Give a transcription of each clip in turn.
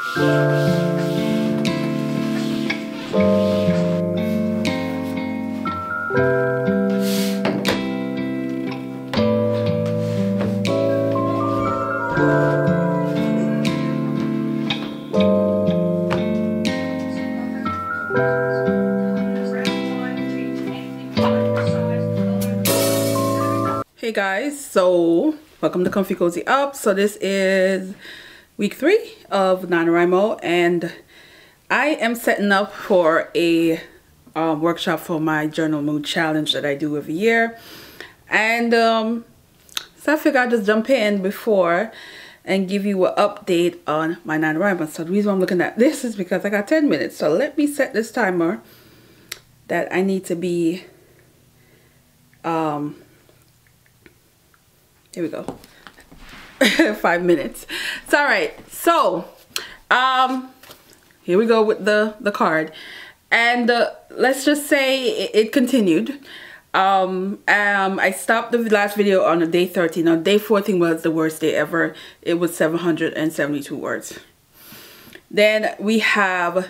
Hey guys, so welcome to Comfy Cozy Up. So this is week 3 of NaNoWriMo, and I am setting up for a workshop for my journal mood challenge that I do every year. And so I figured I'd just jump in before and give you an update on my NaNoWriMo. So the reason I'm looking at this is because I got 10 minutes. So let me set this timer that I need to be here we go. 5 minutes. It's all right. So here we go with the card, and let's just say it continued. I stopped the last video on day 13. On day 14 was the worst day ever. It was 772 words. Then we have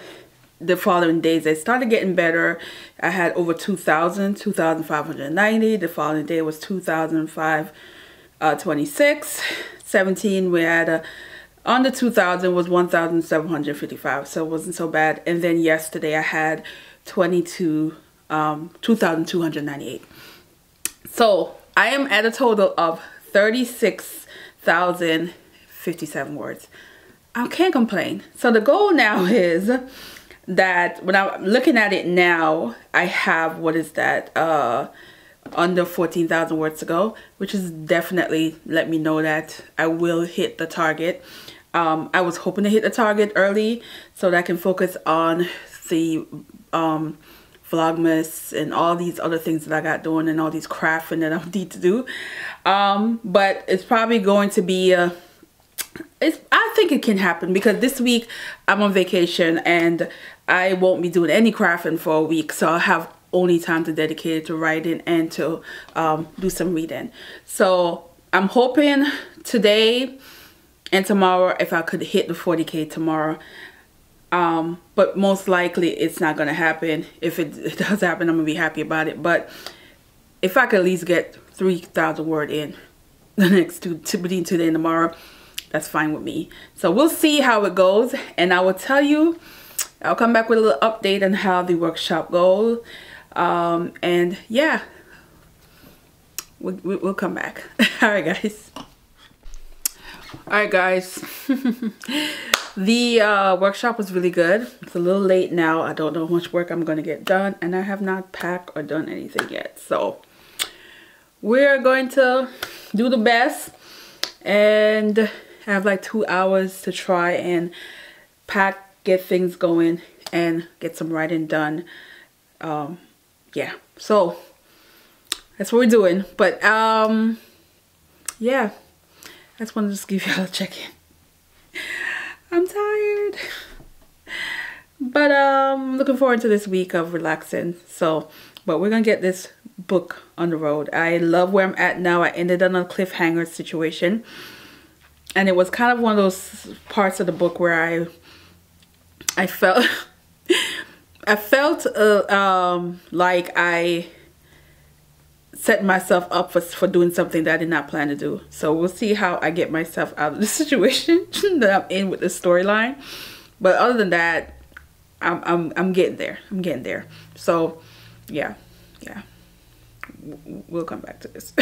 the following days. It started getting better. I had over 2,590. The following day was 2,526. 17 we had under 2,000 was 1,755, so it wasn't so bad. And then yesterday I had 2,298. So I am at a total of 36,057 words. I can't complain. So the goal now is that when I'm looking at it now, I have, what is that, under 14,000 words to go, which is definitely let me know that I will hit the target. I was hoping to hit the target early so that I can focus on the Vlogmas and all these other things that I got doing and all these crafting that I need to do. But it's probably going to be I think it can happen because this week I'm on vacation and I won't be doing any crafting for a week, so I'll have only time to dedicate it to writing and to do some reading. So I'm hoping today and tomorrow if I could hit the 40K tomorrow, but most likely it's not gonna happen. If it does happen, I'm gonna be happy about it. But if I could at least get 3,000 word in the next between today and tomorrow, that's fine with me. So we'll see how it goes, and I will tell you, I'll come back with a little update on how the workshop goes. And yeah, we'll come back. All right guys. The workshop was really good. It's a little late now. I don't know how much work I'm gonna get done, and I have not packed or done anything yet, so we're going to do the best and have like 2 hours to try and pack, get things going, and get some writing done. Yeah, so that's what we're doing. But yeah, I just wanted to just give y'all a check-in. I'm tired, but looking forward to this week of relaxing. So but we're gonna get this book on the road. I love where I'm at now. I ended on a cliffhanger situation, and it was kind of one of those parts of the book where I felt like I set myself up for doing something that I did not plan to do. So we'll see how I get myself out of the situation that I'm in with the storyline. But other than that, I'm getting there. I'm getting there. So yeah, we'll come back to this.